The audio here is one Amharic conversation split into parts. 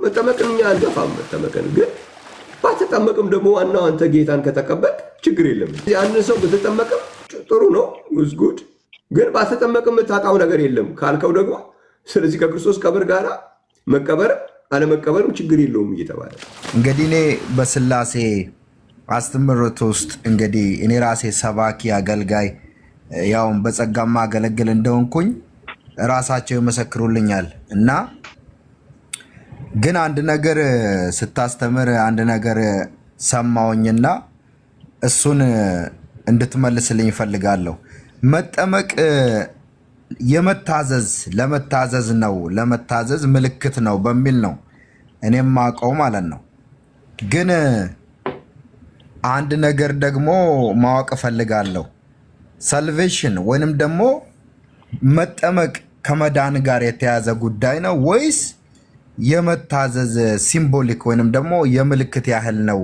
መጠመቅን እኛ አንገፋም። መጠመቅን ግን ባትጠመቅም ደግሞ ዋናው አንተ ጌታን ከተቀበልክ ችግር የለም። ያን ሰው ብትጠመቅም ጥሩ ነው ጉድ። ግን ባትጠመቅም የምታጣው ነገር የለም ካልከው ደግሞ ስለዚህ ከክርስቶስ ቀብር ጋር መቀበር አለመቀበርም ችግር የለውም እየተባለ እንግዲህ እኔ በስላሴ አስተምህሮት ውስጥ እንግዲህ እኔ ራሴ ሰባኪ አገልጋይ ያውን በጸጋማ አገለግል እንደሆንኩኝ ራሳቸው ይመሰክሩልኛል። እና ግን አንድ ነገር ስታስተምር አንድ ነገር ሰማውኝና እሱን እንድትመልስልኝ ፈልጋለሁ። መጠመቅ ለመታዘዝ ነው፣ ለመታዘዝ ምልክት ነው በሚል ነው እኔም ማቀው ማለት ነው። ግን አንድ ነገር ደግሞ ማወቅ ፈልጋለሁ። ሳልቬሽን ወይንም ደግሞ መጠመቅ ከመዳን ጋር የተያዘ ጉዳይ ነው ወይስ የመታዘዝ ሲምቦሊክ ወይንም ደግሞ የምልክት ያህል ነው?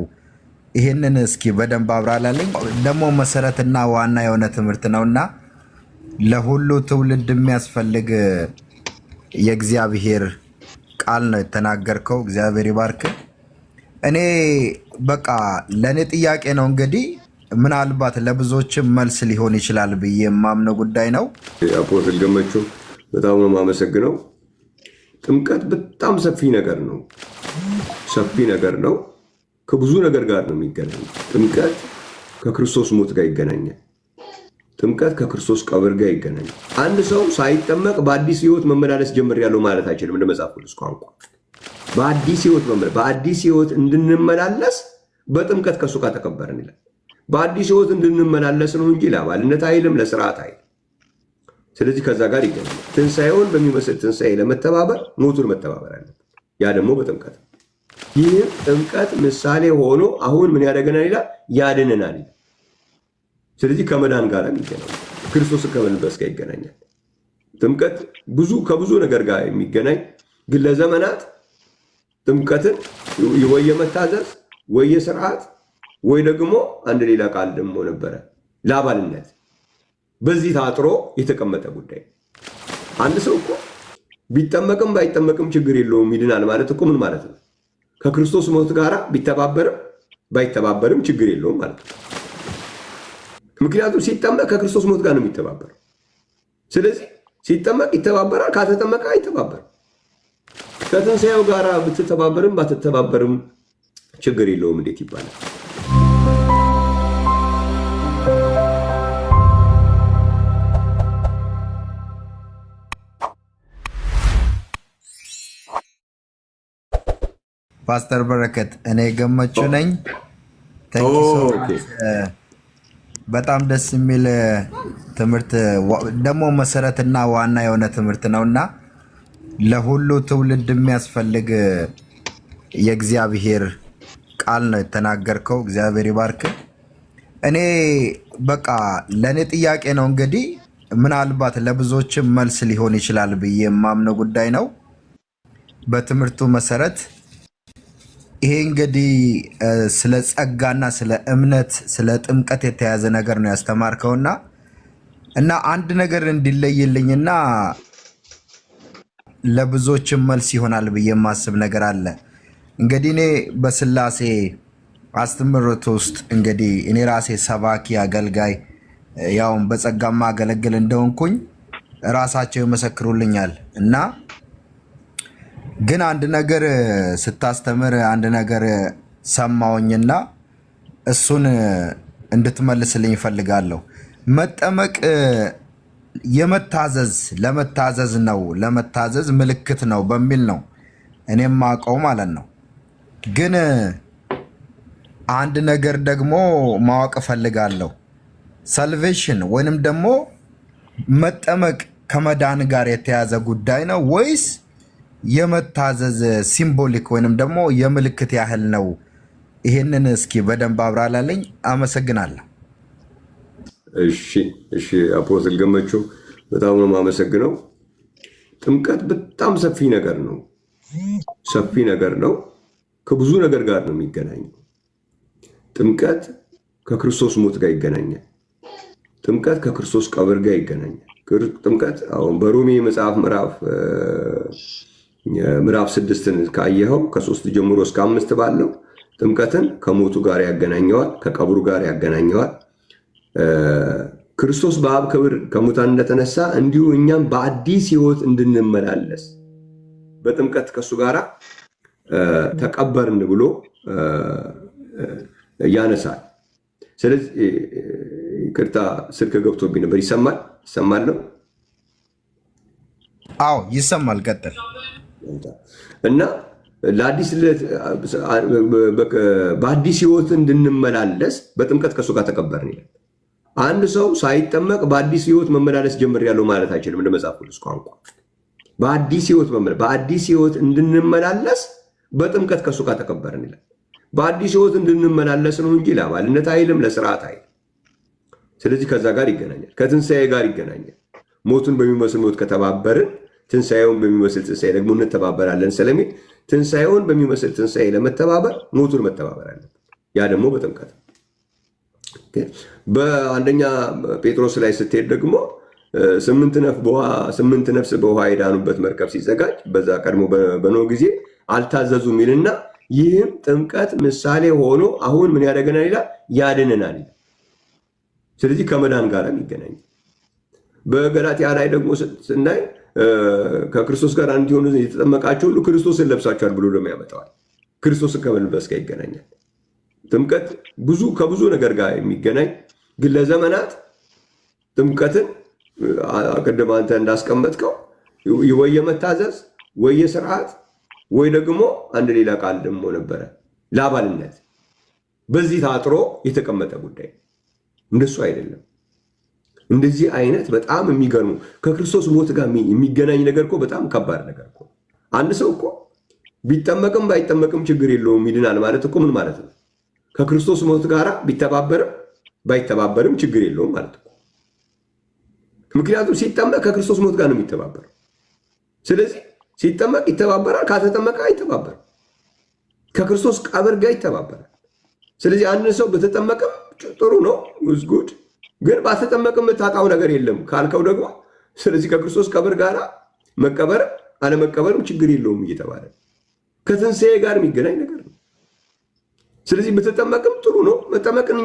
ይሄንን እስኪ በደንብ አብራራልኝ። ደግሞ መሰረትና ዋና የሆነ ትምህርት ነውና ለሁሉ ትውልድ የሚያስፈልግ የእግዚአብሔር ቃል ነው የተናገርከው። እግዚአብሔር ይባርክ። እኔ በቃ ለኔ ጥያቄ ነው እንግዲህ ምናልባት ለብዙዎችም መልስ ሊሆን ይችላል ብዬ የማምነው ጉዳይ ነው። አፖስትል ገመቹ በጣም ነው የማመሰግነው። ጥምቀት በጣም ሰፊ ነገር ነው፣ ሰፊ ነገር ነው። ከብዙ ነገር ጋር ነው የሚገናኝ። ጥምቀት ከክርስቶስ ሞት ጋር ይገናኛል። ጥምቀት ከክርስቶስ ቀብር ጋር ይገናኛል። አንድ ሰው ሳይጠመቅ በአዲስ ህይወት መመላለስ ጀምሬያለሁ ማለት አይችልም። እንደ መጽሐፍ ቅዱስ ቋንቋ በአዲስ ህይወት እንድንመላለስ በጥምቀት ከሱ ጋር ተቀበርን ይላል። በአዲስ ህይወት እንድንመላለስ ነው እንጂ ለአባልነት አይልም፣ ለስርዓት አይልም። ስለዚህ ከዛ ጋር ይገናኛል። ትንሣኤውን በሚመስል ትንሣኤ ለመተባበር ሞቱን መተባበር አለ። ያ ደግሞ በጥምቀት ይህ ጥምቀት ምሳሌ ሆኖ አሁን ምን ያደርገናል ይላል? ያድነናል ይላል። ስለዚህ ከመዳን ጋር የሚገናኝ ክርስቶስን ከመልበስ ጋር ይገናኛል። ጥምቀት ከብዙ ነገር ጋር የሚገናኝ ግን ለዘመናት ጥምቀትን ወይ የመታዘዝ ወይ የስርዓት ወይ ደግሞ አንድ ሌላ ቃል ደግሞ ነበረ ለአባልነት፣ በዚህ ታጥሮ የተቀመጠ ጉዳይ። አንድ ሰው እኮ ቢጠመቅም ባይጠመቅም ችግር የለውም ይድናል ማለት እኮ ምን ማለት ነው? ከክርስቶስ ሞት ጋር ቢተባበርም ባይተባበርም ችግር የለውም ማለት ነው። ምክንያቱም ሲጠመቅ ከክርስቶስ ሞት ጋር ነው የሚተባበረው። ስለዚህ ሲጠመቅ ይተባበራል፣ ካልተጠመቀ አይተባበርም። ከትንሣኤው ጋር ብትተባበርም ባትተባበርም ችግር የለውም እንዴት ይባላል? ፓስተር በረከት እኔ ገመቹ ነኝ። በጣም ደስ የሚል ትምህርት ደግሞ መሰረትና ዋና የሆነ ትምህርት ነውና ለሁሉ ትውልድ የሚያስፈልግ የእግዚአብሔር ቃል ነው የተናገርከው። እግዚአብሔር ይባርክ። እኔ በቃ ለኔ ጥያቄ ነው እንግዲህ ምናልባት ለብዙዎችም መልስ ሊሆን ይችላል ብዬ የማምነው ጉዳይ ነው። በትምህርቱ መሰረት ይሄ እንግዲህ ስለ ጸጋና ስለ እምነት ስለ ጥምቀት የተያዘ ነገር ነው ያስተማርከውና እና አንድ ነገር እንዲለይልኝና ለብዙዎችም መልስ ይሆናል ብዬ የማስብ ነገር አለ። እንግዲህ እኔ በስላሴ አስተምህሮት ውስጥ እንግዲህ እኔ ራሴ ሰባኪ አገልጋይ ያውን በጸጋማ አገለግል እንደሆንኩኝ ራሳቸው ይመሰክሩልኛል። እና ግን አንድ ነገር ስታስተምር አንድ ነገር ሰማውኝና እሱን እንድትመልስልኝ ፈልጋለሁ። መጠመቅ ለመታዘዝ ነው፣ ለመታዘዝ ምልክት ነው በሚል ነው እኔም ማቀው ማለት ነው። ግን አንድ ነገር ደግሞ ማወቅ ፈልጋለሁ። ሳልቬሽን ወይንም ደግሞ መጠመቅ ከመዳን ጋር የተያዘ ጉዳይ ነው ወይስ የመታዘዝ ሲምቦሊክ ወይንም ደግሞ የምልክት ያህል ነው? ይሄንን እስኪ በደንብ አብራራልኝ። አመሰግናለሁ። እሺ አፖስትል ገመቹ በጣም ነው የማመሰግነው። ጥምቀት በጣም ሰፊ ነገር ነው፣ ከብዙ ነገር ጋር ነው የሚገናኘው። ጥምቀት ከክርስቶስ ሞት ጋር ይገናኛል። ጥምቀት ከክርስቶስ ቀብር ጋር ይገናኛል። ጥምቀት አሁን በሮሜ መጽሐፍ ምዕራፍ ምዕራፍ 6ን ካየኸው ከ3 ጀምሮ እስከ 5 ባለው ጥምቀትን ከሞቱ ጋር ያገናኘዋል፣ ከቀብሩ ጋር ያገናኘዋል። ክርስቶስ በአብ ክብር ከሙታን እንደተነሳ እንዲሁ እኛም በአዲስ ሕይወት እንድንመላለስ በጥምቀት ከእሱ ጋር ተቀበርን ብሎ ያነሳል። ስለዚህ ይቅርታ ስልክ ገብቶብኝ ነበር። ይሰማል? ይሰማል ነው? አዎ ይሰማል። ቀጥል። እና በአዲስ ሕይወት እንድንመላለስ በጥምቀት ከእሱ ጋር ተቀበርን ይላል። አንድ ሰው ሳይጠመቅ በአዲስ ሕይወት መመላለስ ጀምሬያለሁ ማለት አይችልም። እንደ መጽሐፍ ቅዱስ ቋንቋ በአዲስ ሕይወት እንድንመላለስ በጥምቀት ከእሱ ጋር ተቀበርን ይላል። በአዲስ ሕይወት እንድንመላለስ ነው እንጂ ለአባልነት አይልም፣ ለስርዓት አይልም። ስለዚህ ከዛ ጋር ይገናኛል፣ ከትንሣኤ ጋር ይገናኛል። ሞቱን በሚመስል ሞት ከተባበርን ትንሣኤውን በሚመስል ትንሣኤ ደግሞ እንተባበራለን ስለሚል ትንሣኤውን በሚመስል ትንሣኤ ለመተባበር ሞቱን መተባበር አለን። ያ ደግሞ በጥምቀት። በአንደኛ ጴጥሮስ ላይ ስትሄድ ደግሞ 8 ነፍስ በውሃ የዳኑበት መርከብ ሲዘጋጅ በዛ ቀድሞ በኖህ ጊዜ አልታዘዙም ይልና ይህም ጥምቀት ምሳሌ ሆኖ አሁን ምን ያደርገናል ይላል? ያድነናል። ስለዚህ ከመዳን ጋር ይገናኛል። በገላትያ ላይ ደግሞ ስናይ ከክርስቶስ ጋር እንዲሆኑ የተጠመቃችሁ ሁሉ ክርስቶስን ለብሳችኋል ብሎ ደግሞ ያመጣዋል። ክርስቶስን ከመልበስ ጋር ይገናኛል። ጥምቀት ከብዙ ነገር ጋር የሚገናኝ ግን ለዘመናት ጥምቀትን ቅድም አንተ እንዳስቀመጥከው ወይ የመታዘዝ ወይ የስርዓት ወይ ደግሞ አንድ ሌላ ቃል ደግሞ ነበረ ለአባልነት በዚህ ታጥሮ የተቀመጠ ጉዳይ። እንደሱ አይደለም። እንደዚህ አይነት በጣም የሚገርሙ ከክርስቶስ ሞት ጋር የሚገናኝ ነገር እኮ በጣም ከባድ ነገር እኮ። አንድ ሰው እኮ ቢጠመቅም ባይጠመቅም ችግር የለውም ይድናል ማለት እኮ ምን ማለት ነው? ከክርስቶስ ሞት ጋር ቢተባበርም ባይተባበርም ችግር የለውም ማለት እኮ። ምክንያቱም ሲጠመቅ ከክርስቶስ ሞት ጋር ነው የሚተባበረው። ስለዚህ ሲጠመቅ ይተባበራል፣ ካልተጠመቀ አይተባበርም። ከክርስቶስ ቀብር ጋር ይተባበራል። ስለዚህ አንድ ሰው በተጠመቅም ጥሩ ነው ጉድ፣ ግን ባልተጠመቅም የምታጣው ነገር የለም ካልከው ደግሞ ስለዚህ ከክርስቶስ ቀብር ጋር መቀበርም አለመቀበርም ችግር የለውም እየተባለ ከትንሣኤ ጋር የሚገናኝ ነገር ነው። ስለዚህ በተጠመቅም ጥሩ ነው። መጠመቅን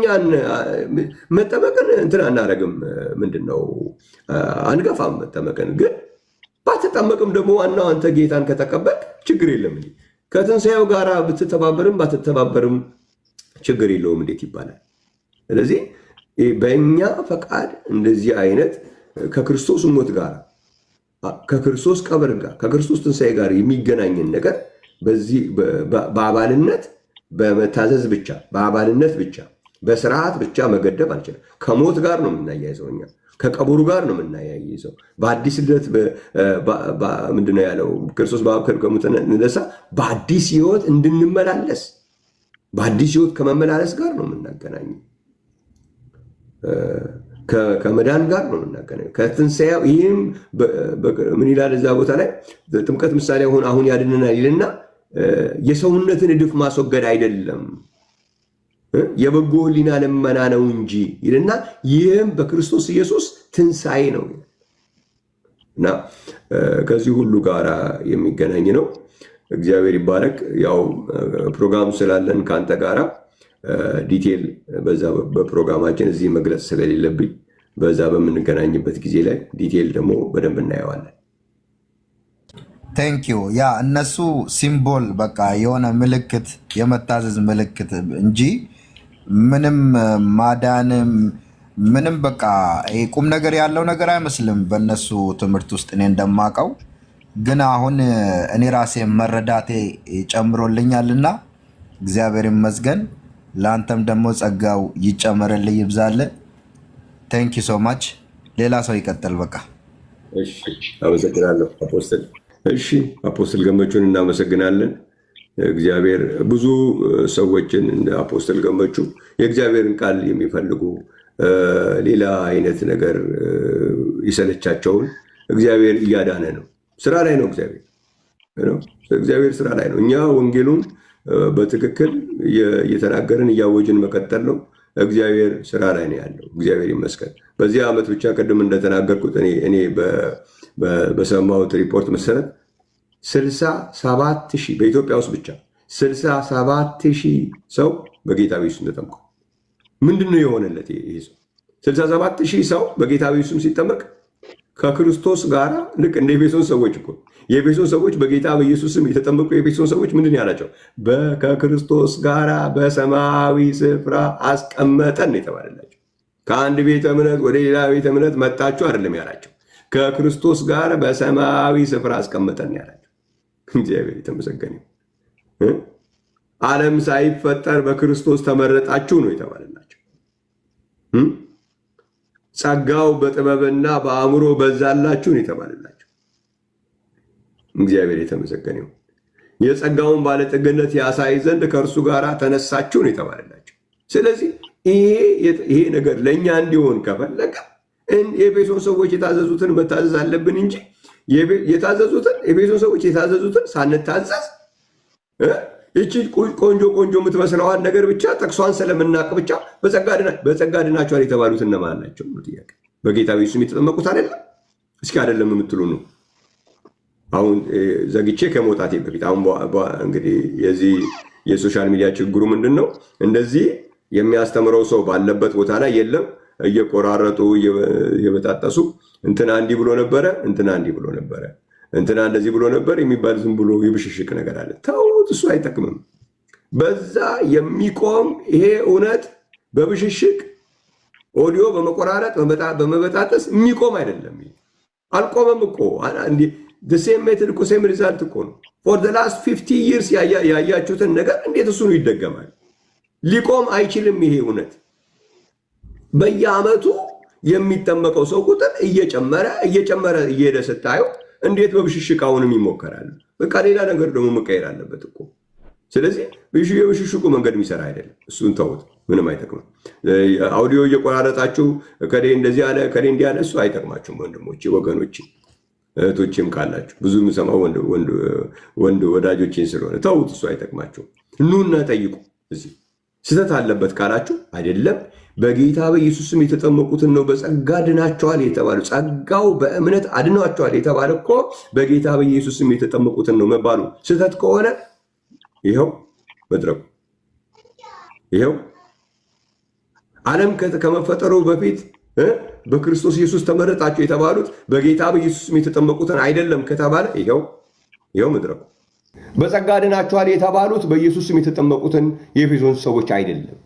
እንትን አናረግም፣ ምንድነው አንገፋም መጠመቅን። ግን ባትጠመቅም ደግሞ ዋናው አንተ ጌታን ከተቀበል ችግር የለም። ከትንሣኤው ጋር ብትተባበርም ባትተባበርም ችግር የለውም እንዴት ይባላል? ስለዚህ በእኛ ፈቃድ እንደዚህ አይነት ከክርስቶስ ሞት ጋር ከክርስቶስ ቀብር ጋር ከክርስቶስ ትንሣኤ ጋር የሚገናኝን ነገር በዚህ በአባልነት በመታዘዝ ብቻ በአባልነት ብቻ በስርዓት ብቻ መገደብ አንችልም። ከሞት ጋር ነው የምናያይዘው፣ እኛ ከቀብሩ ጋር ነው የምናያይዘው። በአዲስ ልደት ምንድነው ያለው? ክርስቶስ በአብ ከሙታን እንደተነሳ በአዲስ ሕይወት እንድንመላለስ በአዲስ ሕይወት ከመመላለስ ጋር ነው የምናገናኘው። ከመዳን ጋር ነው የምናገናኘው ከትንሣኤው። ይህም ምን ይላል እዛ ቦታ ላይ? ጥምቀት ምሳሌ አሁን ያድነናል ይልና የሰውነትን እድፍ ማስወገድ አይደለም የበጎ ሕሊና ልመና ነው እንጂ ይልና ይህም በክርስቶስ ኢየሱስ ትንሣኤ ነው እና ከዚህ ሁሉ ጋር የሚገናኝ ነው። እግዚአብሔር ይባረክ። ያው ፕሮግራም ስላለን ከአንተ ጋራ ዲቴል በዛ በፕሮግራማችን እዚህ መግለጽ ስለሌለብኝ በዛ በምንገናኝበት ጊዜ ላይ ዲቴል ደግሞ በደንብ እናየዋለን። ቴንኪዩ። ያ እነሱ ሲምቦል በቃ የሆነ ምልክት የመታዘዝ ምልክት እንጂ ምንም ማዳንም ምንም በቃ ቁም ነገር ያለው ነገር አይመስልም በእነሱ ትምህርት ውስጥ እኔ እንደማውቀው። ግን አሁን እኔ ራሴ መረዳቴ ጨምሮልኛልና እግዚአብሔር ይመስገን። ለአንተም ደግሞ ጸጋው ይጨመርልህ ይብዛልህ። ቴንክ ዩ ሶ ማች። ሌላ ሰው ይቀጥል። በቃ እሺ፣ አመሰግናለሁ አፖስትል። እሺ፣ አፖስትል ገመቹን እናመሰግናለን። እግዚአብሔር ብዙ ሰዎችን እንደ አፖስትል ገመቹ የእግዚአብሔርን ቃል የሚፈልጉ ሌላ አይነት ነገር ይሰለቻቸውን እግዚአብሔር እያዳነ ነው። ስራ ላይ ነው። እግዚአብሔር ስራ ላይ ነው። እኛ ወንጌሉን በትክክል እየተናገርን እያወጅን መቀጠል ነው። እግዚአብሔር ስራ ላይ ነው ያለው። እግዚአብሔር ይመስገን። በዚህ ዓመት ብቻ ቅድም እንደተናገርኩት እኔ በሰማሁት ሪፖርት መሰረት 67,000 በኢትዮጵያ ውስጥ ብቻ 67,000 ሰው በጌታ በኢየሱስ ተጠምቋል። ምንድን ነው የሆነለት ይሄ ሰው? 67,000 ሰው በጌታ በኢየሱስ ሲጠመቅ ከክርስቶስ ጋር ልክ እንደ ኤፌሶን ሰዎች እኮ የኤፌሶን ሰዎች በጌታ በኢየሱስም የተጠመቁ የኤፌሶን ሰዎች ምንድን ያላቸው? ከክርስቶስ ጋር በሰማያዊ ስፍራ አስቀመጠን የተባለላቸው። ከአንድ ቤተ እምነት ወደ ሌላ ቤተ እምነት መጣችሁ አይደለም ያላቸው። ከክርስቶስ ጋር በሰማያዊ ስፍራ አስቀመጠን ያላቸው። እግዚአብሔር የተመሰገነ ይሁን። ዓለም ሳይፈጠር በክርስቶስ ተመረጣችሁ ነው የተባለላቸው። ጸጋው በጥበብና በአእምሮ በዛላችሁ ነው የተባለላቸው። እግዚአብሔር የተመሰገነ ይሁን። የጸጋውን ባለጠግነት ያሳይ ዘንድ ከእርሱ ጋር ተነሳችሁ ነው የተባለላቸው። ስለዚህ ይሄ ነገር ለእኛ እንዲሆን ከፈለገ የኤፌሶን ሰዎች የታዘዙትን መታዘዝ አለብን እንጂ ኤፌሶን ሰዎች የታዘዙትን ሳንታዘዝ ይቺ ቆንጆ የምትመስለዋን ነገር ብቻ ጠቅሷን ስለምናቅ ብቻ በጸጋ ድናችኋል የተባሉት እነማን ናቸው? ጥያቄ። በጌታ በኢየሱስ የተጠመቁት አይደለም? እስኪ አይደለም የምትሉ ነው። አሁን ዘግቼ ከመውጣቴ በፊት አሁን እንግዲህ የዚህ የሶሻል ሚዲያ ችግሩ ምንድን ነው? እንደዚህ የሚያስተምረው ሰው ባለበት ቦታ ላይ የለም፣ እየቆራረጡ እየበጣጠሱ እንትና እንዲህ ብሎ ነበረ፣ እንትና እንዲህ ብሎ ነበረ፣ እንትና እንደዚህ ብሎ ነበር የሚባል ዝም ብሎ የብሽሽቅ ነገር አለ። ተውት፣ እሱ አይጠቅምም። በዛ የሚቆም ይሄ እውነት በብሽሽቅ ኦዲዮ በመቆራረጥ በመበጣጠስ የሚቆም አይደለም። አልቆመም እኮ ሴም ሜትድ እኮ ሴም ሪዛልት እኮ ነው። ፎር ዘ ላስት 50 ይርስ ያያችሁትን ነገር እንዴት እሱ ነው ይደገማል? ሊቆም አይችልም። ይሄ እውነት በየዓመቱ የሚጠመቀው ሰው ቁጥር እየጨመረ እየሄደ ስታየው እንዴት በብሽሽቅ አሁንም ይሞከራል? በቃ ሌላ ነገር ደግሞ መቀየር አለበት እኮ። ስለዚህ የብሽሽቁ መንገድ የሚሰራ አይደለም። እሱን ተውት፣ ምንም አይጠቅምም። አውዲዮ እየቆራረጣችሁ ከሌ እንደዚህ አለ ከሌ እንዲህ አለ፣ እሱ አይጠቅማችሁም። ወንድሞቼ ወገኖቼ እህቶቼም ካላችሁ ብዙ የምሰማው ወንድ ወዳጆቼን ስለሆነ ተውት፣ እሱ አይጠቅማችሁም። ኑና ጠይቁ። እዚህ ስህተት አለበት ካላችሁ አይደለም በጌታ በኢየሱስም የተጠመቁትን ነው በጸጋ ድናቸዋል የተባሉ። ጸጋው በእምነት አድኗቸዋል የተባለ እኮ በጌታ በኢየሱስም የተጠመቁትን ነው መባሉ ስህተት ከሆነ ይኸው መድረኩ፣ ይኸው ዓለም ከመፈጠሩ በፊት በክርስቶስ ኢየሱስ ተመረጣችሁ የተባሉት በጌታ በኢየሱስም የተጠመቁትን አይደለም ከተባለ ይኸው መድረኩ። በጸጋ ድናቸዋል የተባሉት በኢየሱስም የተጠመቁትን የኤፌሶን ሰዎች አይደለም።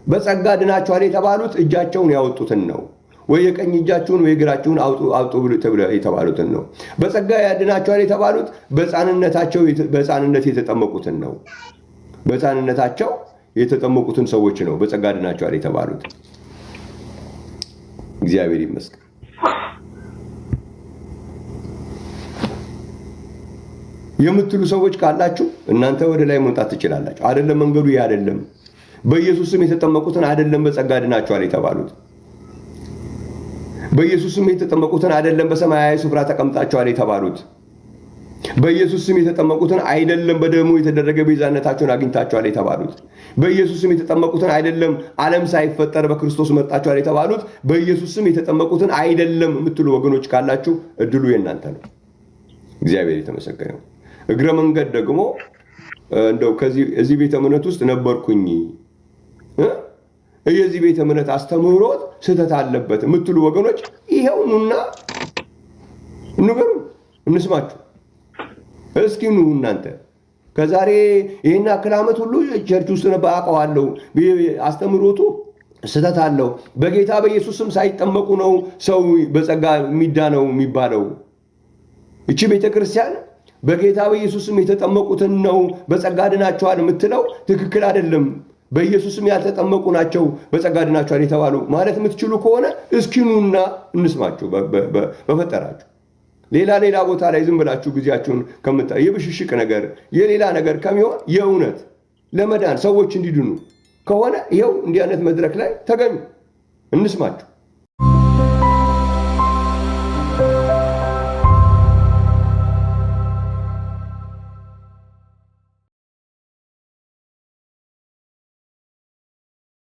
በጸጋ ድናችኋል የተባሉት እጃቸውን ያወጡትን ነው፣ ወይ የቀኝ እጃችሁን ወይ እግራችሁን አውጡ የተባሉትን ነው። በጸጋ ድናችኋል የተባሉት በሕፃንነት የተጠመቁትን ነው። በሕፃንነታቸው የተጠመቁትን ሰዎች ነው በጸጋ ድናችኋል የተባሉት። እግዚአብሔር ይመስገን። የምትሉ ሰዎች ካላችሁ እናንተ ወደ ላይ መውጣት ትችላላችሁ። አይደለም መንገዱ ይሄ አይደለም። በኢየሱስም የተጠመቁትን አይደለም በጸጋ ድናችኋል የተባሉት። በኢየሱስም የተጠመቁትን አይደለም በሰማያዊ ስፍራ ተቀምጣችኋል የተባሉት። በኢየሱስም የተጠመቁትን አይደለም በደሙ የተደረገ ቤዛነታቸውን አግኝታችኋል የተባሉት። በኢየሱስም የተጠመቁትን አይደለም ዓለም ሳይፈጠር በክርስቶስ መርጣችኋል የተባሉት። በኢየሱስም የተጠመቁትን አይደለም የምትሉ ወገኖች ካላችሁ እድሉ የእናንተ ነው። እግዚአብሔር የተመሰገነው። እግረ መንገድ ደግሞ እንደው እዚህ ቤተ እምነት ውስጥ ነበርኩኝ የዚህ ቤተ እምነት አስተምህሮት ስህተት አለበት የምትሉ ወገኖች ይሄው ኑና ንገሩ፣ እንስማችሁ። እስኪ ኑ እናንተ ከዛሬ ይሄን አክል ዓመት ሁሉ ቸርች ውስጥ ነበር አውቀዋለሁ፣ አስተምህሮቱ ስህተት አለው፣ በጌታ በኢየሱስም ሳይጠመቁ ነው ሰው በጸጋ የሚዳነው የሚባለው። እቺ ቤተክርስቲያን በጌታ በኢየሱስም የተጠመቁትን ነው በጸጋ ድናቸዋል የምትለው ትክክል አይደለም። በኢየሱስም ያልተጠመቁ ናቸው በጸጋ ድናቸዋል የተባሉ ማለት የምትችሉ ከሆነ እስኪኑና እንስማችሁ። በፈጠራችሁ ሌላ ቦታ ላይ ዝም ብላችሁ ጊዜያችሁን የብሽሽቅ ነገር የሌላ ነገር ከሚሆን የእውነት ለመዳን ሰዎች እንዲድኑ ከሆነ ይኸው እንዲህ አይነት መድረክ ላይ ተገኙ፣ እንስማችሁ።